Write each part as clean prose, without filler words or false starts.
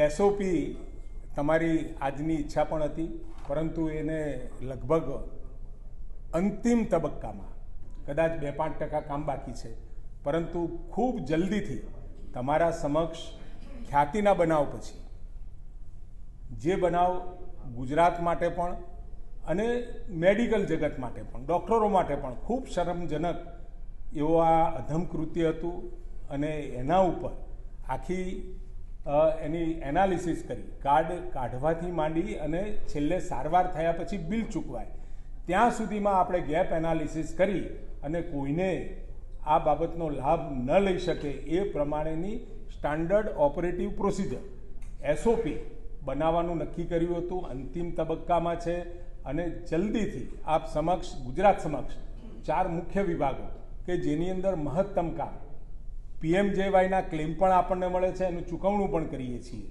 SOP તમારી આજની ઈચ્છા પણ હતી, પરંતુ એને લગભગ અંતિમ તબક્કામાં કદાચ 2-5% કામ બાકી છે, પરંતુ ખૂબ જલ્દીથી તમારા સમક્ષ ખ્યાતિના બનાવ પછી જે બનાવ ગુજરાત માટે પણ અને મેડિકલ જગત માટે પણ ડૉક્ટરો માટે પણ ખૂબ શરમજનક એવો આ અધમ કૃત્ય હતું અને એના ઉપર આખી એની એનાલિસિસ કરી કાર્ડ કાઢવાથી માંડી અને છેલ્લે સારવાર થયા પછી બિલ ચૂકવાય ત્યાં સુધીમાં આપણે ગેપ એનાલિસિસ કરી અને કોઈને આ બાબતનો લાભ ન લઈ શકે એ પ્રમાણેની સ્ટાન્ડર્ડ ઓપરેટિવ પ્રોસિજર એસઓપી બનાવવાનું નક્કી કર્યું હતું. અંતિમ તબક્કામાં છે અને જલ્દીથી આપ સમક્ષ ગુજરાત સમક્ષ 4 મુખ્ય વિભાગો કે જેની અંદર મહત્તમ કામ પીએમજેવાયના ક્લેમ પણ આપણને મળે છે, એનું ચૂકવણું પણ કરીએ છીએ.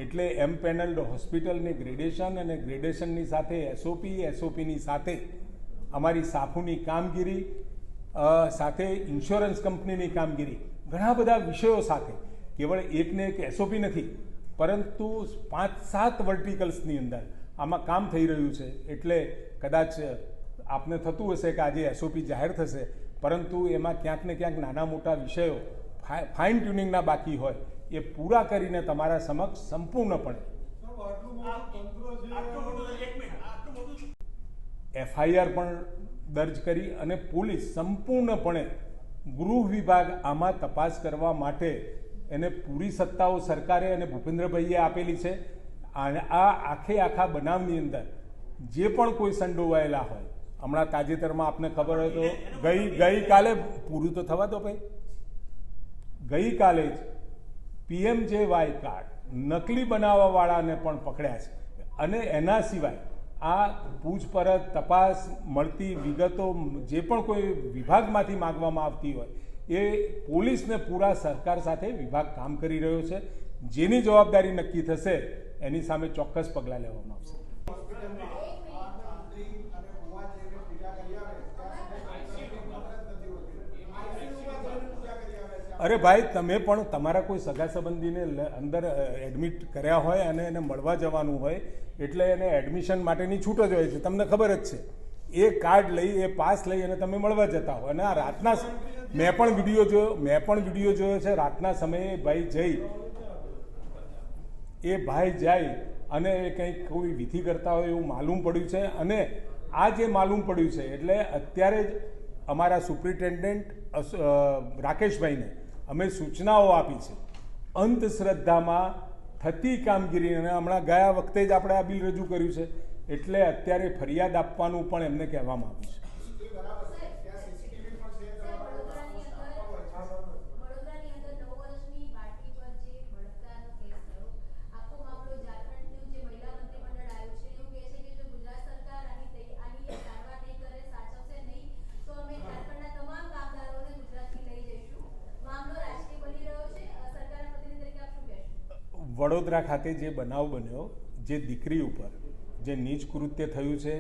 એટલે એમપેનલ્ડ હોસ્પિટલની ગ્રેડેશન અને ગ્રેડેશનની સાથે એસઓપીની સાથે અમારી સાફુની કામગીરી સાથે ઇન્સ્યોરન્સ કંપનીની કામગીરી, ઘણા બધા વિષયો સાથે કેવળ એકને એક એસઓપી નથી પરંતુ 5-7 વર્ટિકલ્સની અંદર આમાં કામ થઈ રહ્યું છે. એટલે કદાચ આપને થતું હશે કે આજે એસઓપી જાહેર થશે, પરંતુ એમાં ક્યાંક ને ક્યાંક નાના મોટા વિષયો ફાઇન ટ્યુનિંગના બાકી હોય એ પૂરા કરીને તમારા સમક્ષ સંપૂર્ણપણે એફઆઈઆર પણ દર્જ કરી અને પોલીસ સંપૂર્ણપણે ગૃહ વિભાગ આમાં તપાસ કરવા માટે એને પૂરી સત્તાઓ સરકારે અને ભૂપેન્દ્રભાઈએ આપેલી છે. અને આ આખા બનાવની અંદર જે પણ કોઈ સંડોવાયેલા હોય, હમણાં તાજેતરમાં આપને ખબર હોય તો ગઈકાલે પૂરું તો થવા દો ભાઈ, ગઈકાલે જ પીએમજેવાય કાર્ડ નકલી બનાવવાવાળાને પણ પકડ્યા છે. અને એના સિવાય આ પૂછપરછ તપાસ મળતી વિગતો જે પણ કોઈ વિભાગમાંથી માગવામાં આવતી હોય એ પોલીસને પૂરા સહકાર સાથે વિભાગ કામ કરી રહ્યો છે. જેની જવાબદારી નક્કી થશે એની સામે ચોક્કસ પગલાં લેવામાં આવશે. અરે ભાઈ, તમે પણ તમારા કોઈ સગા સંબંધીને અંદર એડમિટ કર્યા હોય અને એને મળવા જવાનું હોય એટલે એને એડમિશન માટેની છૂટ જ હોય છે, તમને ખબર જ છે. એ કાર્ડ લઈ, એ પાસ લઈ અને તમે મળવા જતા હો અને આ રાતના મેં પણ વિડીયો જોયો છે. રાતના સમયે ભાઈ જાય અને કંઈક કોઈ વિધિ કરતા હોય એવું માલુમ પડ્યું છે. અને આ જે માલુમ પડ્યું છે એટલે અત્યારે જ અમારા સુપ્રિન્ટેન્ડન્ટ રાકેશભાઈને અમે સૂચનાઓ આપી છે અંધશ્રદ્ધામાં થતી કામગીરીને. હમણાં ગયા વખતે જ આપણે આ બિલ રજૂ કર્યું છે એટલે અત્યારે ફરિયાદ આપવાનું પણ એમને કહેવામાં આવ્યું છે. વડોદરા ખાતે જે બનાવ બન્યો, જે દીકરી ઉપર જે નીચ કૃત્ય થયું છે,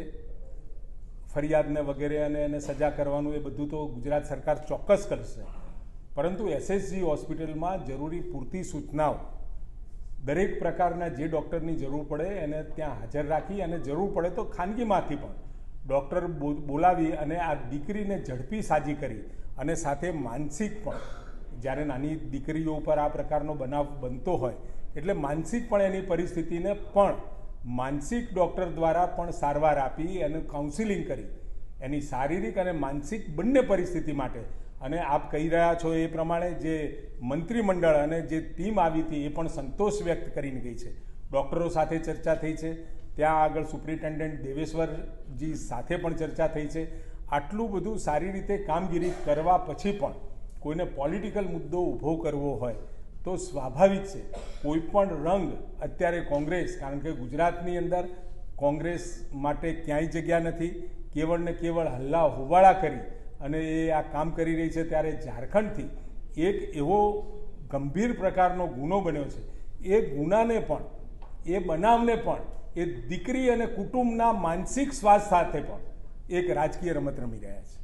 ફરિયાદને વગેરે અને એને સજા કરવાનું એ બધું તો ગુજરાત સરકાર ચોક્કસ કરશે, પરંતુ એસએસજી હોસ્પિટલમાં જરૂરી પૂરતી સૂચનાઓ દરેક પ્રકારના જે ડૉક્ટરની જરૂર પડે એને ત્યાં હાજર રાખી અને જરૂર પડે તો ખાનગીમાંથી પણ ડૉક્ટર બોલાવી અને આ દીકરીને ઝડપી સાજી કરી અને સાથે માનસિક પણ, જ્યારે નાની દીકરીઓ ઉપર આ પ્રકારનો બનાવ બનતો હોય એટલે માનસિક પણ એની પરિસ્થિતિને પણ માનસિક ડૉક્ટર દ્વારા પણ સારવાર આપી એનું કાઉન્સિલિંગ કરી એની શારીરિક અને માનસિક બંને પરિસ્થિતિ માટે. અને આપ કહી રહ્યા છો એ પ્રમાણે જે મંત્રીમંડળ અને જે ટીમ આવી હતી એ પણ સંતોષ વ્યક્ત કરીને ગઈ છે. ડૉક્ટરો સાથે ચર્ચા થઈ છે, ત્યાં આગળ સુપ્રિન્ટેન્ડન્ટ દેવેશ્વરજી સાથે પણ ચર્ચા થઈ છે. આટલું બધું સારી રીતે કામગીરી કરવા પછી પણ કોઈને પોલિટિકલ મુદ્દો ઊભો કરવો હોય તો સ્વાભાવિક છે કોઈ પણ રંગ અત્યારે કોંગ્રેસ, કારણ કે ગુજરાતની અંદર કોંગ્રેસ માટે ક્યાંય જગ્યા નથી, કેવળ ને કેવળ હલ્લા હોબાળા કરી અને એ આ કામ કરી રહી છે. ત્યારે ઝારખંડથી એક એવો ગંભીર પ્રકારનો ગુનો બન્યો છે, એ ગુનાને પણ, એ બનાવને પણ એ દીકરી અને કુટુંબના માનસિક સ્વાસ્થ્ય સાથે પણ એક રાજકીય રમત રમી રહ્યા છે.